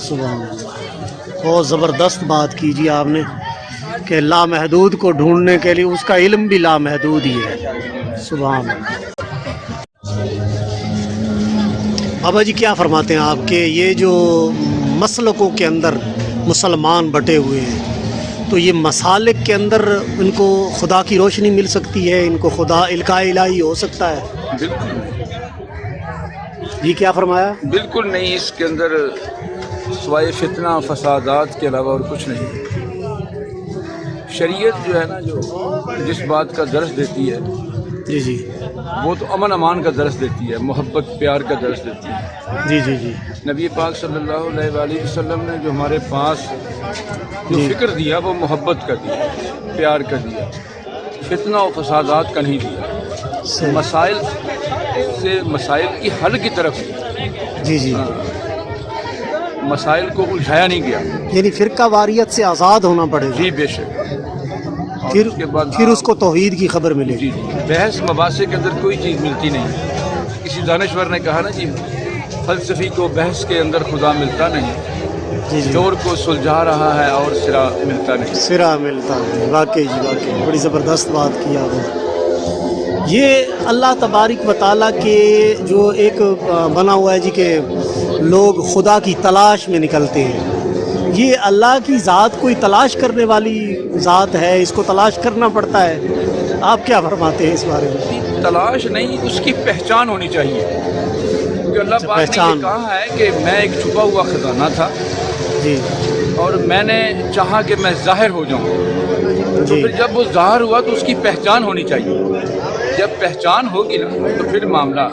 سبحان اللہ، بہت زبردست بات کیجیے آپ نے کہ لامحدود کو ڈھونڈنے کے لیے اس کا علم بھی لامحدود ہی ہے. سبحان اللہ. بابا جی کیا فرماتے ہیں آپ کہ یہ جو مسلکوں کے اندر مسلمان بٹے ہوئے ہیں تو یہ مسالک کے اندر ان کو خدا کی روشنی مل سکتی ہے، ان کو خدا القاء الہی ہو سکتا ہے؟ بالکل جی کیا فرمایا؟ بالکل نہیں، اس کے اندر سوائے فتنہ فسادات کے علاوہ اور کچھ نہیں. شریعت جو ہے نا، جو جس بات کا درس دیتی ہے جی جی وہ تو امن امان کا درس دیتی ہے، محبت پیار کا درس دیتی ہے. جی جی جی نبی پاک صلی اللہ علیہ وآلہ وسلم نے جو ہمارے پاس جو فکر دیا وہ محبت کا دیا، پیار کا دیا، فتنہ و فسادات کا نہیں دیا. مسائل سے مسائل کی حل کی طرف جی جی مسائل کو الجھایا نہیں گیا. یعنی فرقہ واریت سے آزاد ہونا پڑے گا، جی بے شک. پھر اس کو توحید کی خبر ملے گی. جی بحث مباحثے کے اندر کوئی چیز ملتی نہیں. کسی دانشور نے کہا نا جی، فلسفی کو بحث کے اندر خدا ملتا نہیں، جی جی چور کو سلجھا رہا ہے اور سرا ملتا نہیں. سرا ملتا ہے. واقعی جی واقعی بڑی زبردست بات کی آپ نے. یہ اللہ تبارک و تعالیٰ کے جو ایک بنا ہوا ہے جی کہ لوگ خدا کی تلاش میں نکلتے ہیں، یہ اللہ کی ذات کوئی تلاش کرنے والی ذات ہے، اس کو تلاش کرنا پڑتا ہے. آپ کیا فرماتے ہیں اس بارے میں؟ تلاش نہیں، اس کی پہچان ہونی چاہیے. کیونکہ اللہ پاک نے پہچان. یہ کہا ہے کہ میں ایک چھپا ہوا خزانہ تھا جی اور میں نے چاہا کہ میں ظاہر ہو جاؤں. تو جی پھر جب وہ ظاہر ہوا تو اس کی پہچان ہونی چاہیے. جب پہچان ہوگی نا تو پھر معاملہ.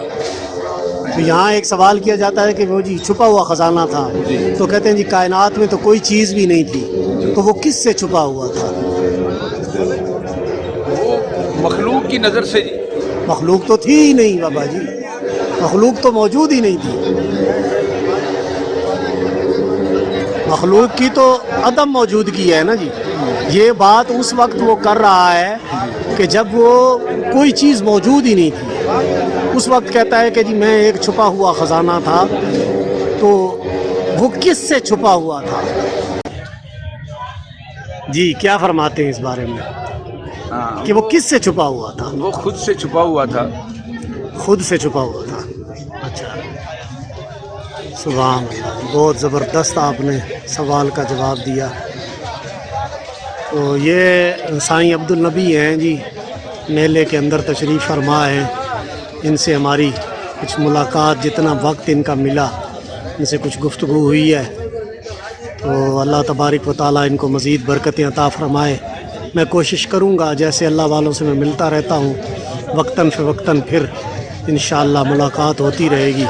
تو یہاں ایک سوال کیا جاتا ہے کہ وہ جی چھپا ہوا خزانہ تھا، جی. تو کہتے ہیں جی کائنات میں تو کوئی چیز بھی نہیں تھی، تو وہ کس سے چھپا ہوا تھا؟ وہ مخلوق کی نظر سے. مخلوق تو تھی ہی نہیں بابا جی، مخلوق تو موجود ہی نہیں تھی. مخلوق کی تو عدم موجودگی ہے نا جی. یہ بات اس وقت وہ کر رہا ہے کہ جب وہ کوئی چیز موجود ہی نہیں تھی. اس وقت کہتا ہے کہ جی میں ایک چھپا ہوا خزانہ تھا، تو وہ کس سے چھپا ہوا تھا؟ جی کیا فرماتے ہیں اس بارے میں کہ وہ کس سے چھپا ہوا تھا؟ وہ خود سے چھپا ہوا تھا. خود سے چھپا ہوا تھا. اچھا سبحان اللہ، بہت زبردست آپ نے سوال کا جواب دیا. تو یہ سائیں عبدالنبی ہیں جی، میلے کے اندر تشریف فرما ہیں. ان سے ہماری کچھ ملاقات، جتنا وقت ان کا ملا ان سے کچھ گفتگو ہوئی ہے. تو اللہ تبارک و تعالیٰ ان کو مزید برکتیں عطا فرمائے. میں کوشش کروں گا جیسے اللہ والوں سے میں ملتا رہتا ہوں وقتاً فوقتاً، پھر انشاءاللہ ملاقات ہوتی رہے گی.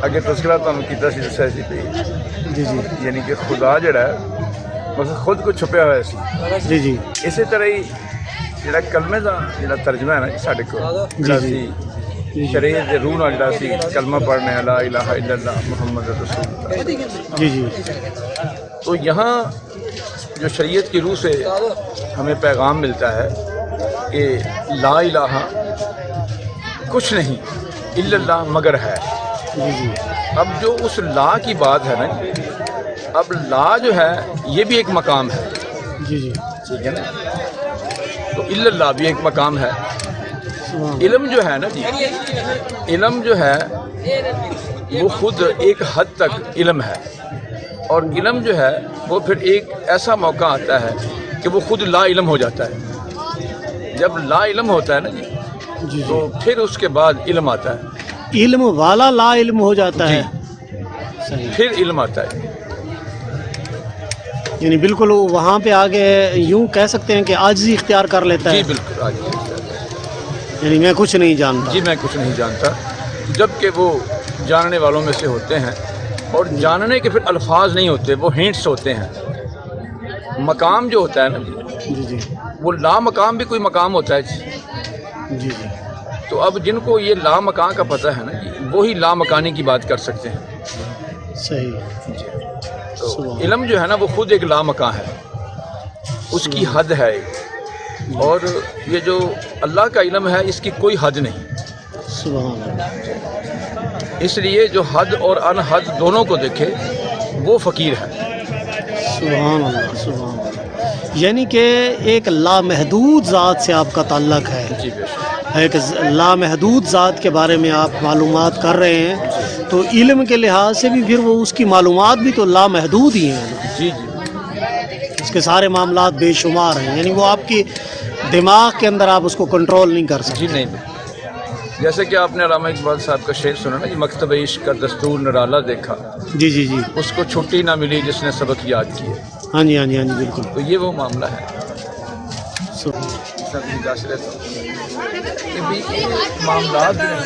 اگر تذکرہ تمہیں کیتا سی دسیا سی پہ جی جی یعنی کہ خدا جڑا ہے بس خود کو چھپیا ہوا سی. جی جی اسی طرح ہی جڑا کلمے دا جڑا ترجمہ ہے نا ساڈے کو جڑا سی شریعت دے روح نال جڑا سی کلمہ پڑھنے لا الہ الا اللہ محمد رسول اللہ. جی جی تو یہاں جو شریعت کی روح سے ہمیں پیغام ملتا ہے کہ لا الہ کچھ نہیں الا اللہ مگر ہے. جی جی اب جو اس لا کی بات ہے نا، اب لا جو ہے یہ بھی ایک مقام ہے. جی جی ٹھیک ہے نا. تو الا اللہ بھی ایک مقام ہے. علم جو ہے نا جی، علم جو ہے وہ خود ایک حد تک علم ہے، اور علم جو ہے وہ پھر ایک ایسا موقع آتا ہے کہ وہ خود لا علم ہو جاتا ہے. جب لا علم ہوتا ہے نا جی، تو پھر اس کے بعد علم آتا ہے. علم والا لا علم ہو جاتا ہے. پھر علم آتا ہے. یعنی بالکل وہاں پہ آگے یوں کہہ سکتے ہیں کہ عاجزی اختیار کر لیتا ہے. جی بالکل آگے. یعنی میں کچھ نہیں جانتا. جی میں کچھ نہیں جانتا، جبکہ وہ جاننے والوں میں سے ہوتے ہیں. اور جاننے کے پھر الفاظ نہیں ہوتے، وہ ہینٹس ہوتے ہیں. مقام جو ہوتا ہے نا جی جی وہ لا مقام بھی کوئی مقام ہوتا ہے جی. جی جی تو اب جن کو یہ لا مکان کا پتہ ہے نا جی، وہی لا مکانی کی بات کر سکتے ہیں. صحیح. تو علم جو ہے نا وہ خود ایک لا مکان ہے، اس کی حد ہے ایک. اور یہ جو اللہ کا علم ہے اس کی کوئی حد نہیں. سبحان اللہ. اس لیے جو حد اور انحد دونوں کو دیکھے وہ فقیر ہے. سبحان اللہ سبحان اللہ. یعنی کہ ایک لامحدود ذات سے آپ کا تعلق ہے. جی بے شک. ایک لامحدود ذات کے بارے میں آپ معلومات کر رہے ہیں تو علم کے لحاظ سے بھی پھر وہ اس کی معلومات بھی تو لامحدود ہی ہیں. جی جی اس کے سارے معاملات بے شمار ہیں. یعنی وہ آپ کی دماغ کے اندر آپ اس کو کنٹرول نہیں کر سکتے. جی نہیں. جیسے کہ آپ نے علامہ اقبال صاحب کا شعر سنا نا، یہ مکتب عشق کا دستور نرالا دیکھا، جی جی جی. اس کو چھٹی نہ ملی جس نے سبق یاد کیے. ہاں جی ہاں جی ہاں جی بالکل. تو یہ وہ معاملہ ہے. کہ بھی معاملات جو ہیں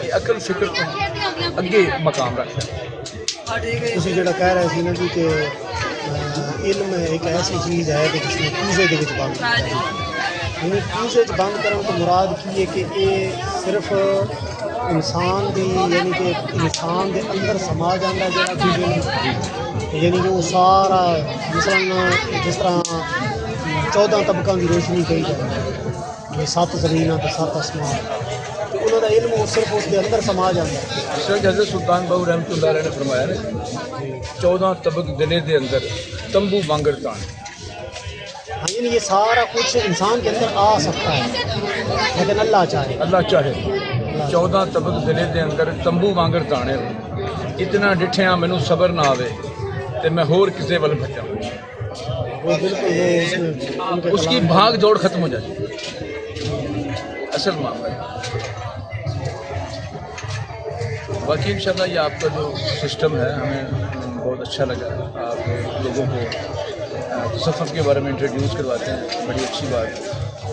یہ عقل فکر کو اگے مقام رکھتا ہے. ਤੁਸੀਂ ਜਿਹੜਾ ਕਹਿ ਰਹੇ ਸੀ ਨਾ ਜੀ ਕਿ علم ایک ایسی چیز ہے کہ جس میں کوزے کے وچ بند یعنی کوزے چ بند کرن تو مراد کی ہے کہ یہ صرف انسان دی یعنی کہ انسان دے اندر سما جاندہ جڑا یعنی کہ وہ سارا جس طرح 14 طبقاں دی روشنی کہی جائے 7 زمیناں تے 7 آسمان تو انہوں دا علم وہ صرف اس دے اندر سما جاندہ ہے. اس وقت حضرت سلطان بہو رحمۃ اللہ علیہ نے فرمایا نا 14 طبق دلے دے اندر تمبو وانگر تان. ہاں یعنی یہ سارا کچھ انسان کے اندر آ سکتا ہے لیکن اللہ چاہے. اللہ چاہے. 14 طبق دلے دے اندر تمبو وانگر تانے اتنا ڈٹھیاں مینوں صبر نہ آوے تے میں ہور کسے ول بھجاں. وہ بالکل اس کی بھاگ دوڑ ختم ہو جاتی ہے. اصل معاملہ ہے. باقی انشاءاللہ یہ آپ کا جو سسٹم ہے ہمیں بہت اچھا لگا. آپ لوگوں کو تصوف کے بارے میں انٹروڈیوس کرواتے ہیں، بڑی اچھی بات ہے.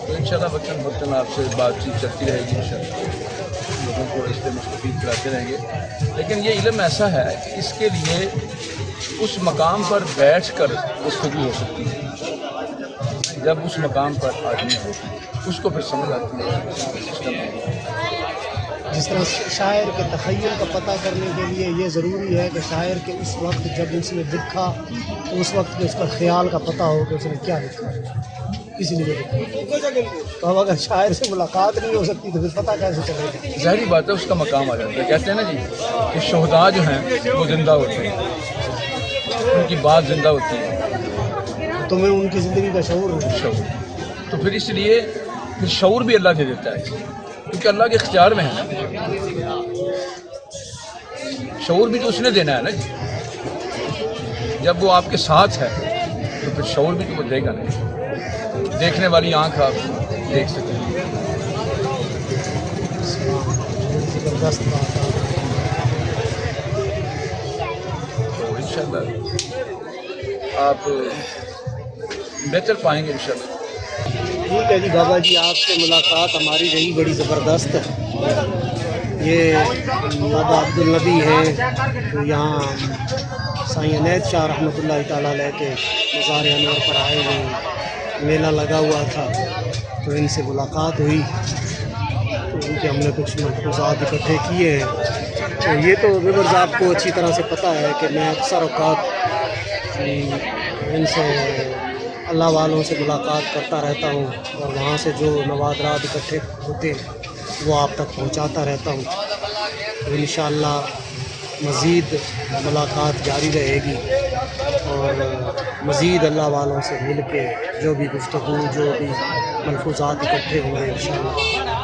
تو انشاءاللہ وقتاً فوقتاً آپ سے بات چیت چلتی رہے گی انشاءاللہ. لوگوں کو اس سے مستفید کراتے رہیں گے. لیکن یہ علم ایسا ہے کہ اس کے لیے اس مقام پر بیٹھ کر گفتگو ہو سکتی ہے. جب اس مقام پر آدمی ہو اس کو پھر سمجھ آتی ہے. جس طرح شاعر کے تخیل کا پتہ کرنے کے لیے یہ ضروری ہے کہ شاعر کے اس وقت جب اس نے لکھا تو اس وقت اس کا خیال کا پتہ ہو کہ اس نے کیا لکھا اس لیے لکھا. تو اب اگر شاعر سے ملاقات نہیں ہو سکتی تو پھر پتہ کیسے چلے گا. ظاہری بات ہے اس کا مقام آ جاتا ہے. کہتے ہیں نا جی کہ شہداء جو ہیں وہ زندہ ہوتے ہیں، ان کی بات زندہ ہوتی ہے. تمہیں ان کی زندگی کا شعور ہے. شعور تو پھر اس لیے پھر شعور بھی اللہ دے دیتا ہے کیونکہ اللہ کے اختیار میں ہے نا. شعور بھی تو اس نے دینا ہے نا جی. جب وہ آپ کے ساتھ ہے تو پھر شعور بھی تو وہ دے گا نہیں. دیکھنے والی آنکھ آپ دیکھ سکتے ہیں. زبردست بات ہے. تو انشاءاللہ آپ بہتر پائیں گے انشاءاللہ. ٹھیک ہے جی بابا جی، آپ سے ملاقات ہماری رہی بڑی زبردست ہے. یہ بابا عبدالنبی ہیں جو یہاں سائیں عنایت شاہ رحمۃ اللہ تعالیٰ علیہ کے مزار انور پر آئے ہوئے. میلہ لگا ہوا تھا تو ان سے ملاقات ہوئی تو ان کے ہم نے کچھ ملحوظات اکٹھے کیے ہیں. تو یہ تو ویورز آپ کو اچھی طرح سے پتہ ہے کہ میں اکثر اوقات ان سے اللہ والوں سے ملاقات کرتا رہتا ہوں اور وہاں سے جو نوادرات اکٹھے ہوتے ہیں وہ آپ تک پہنچاتا رہتا ہوں. تو انشاءاللہ مزید ملاقات جاری رہے گی اور مزید اللہ والوں سے مل کے جو بھی گفتگو جو بھی ملفوظات اکٹھے ہوں گے انشاءاللہ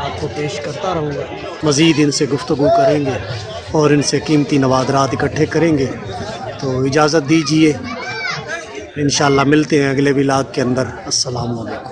آپ کو پیش کرتا رہوں گا. مزید ان سے گفتگو کریں گے اور ان سے قیمتی نوادرات اکٹھے کریں گے. تو اجازت دیجیے، انشاءاللہ ملتے ہیں اگلے ولاگ کے اندر. السلام علیکم.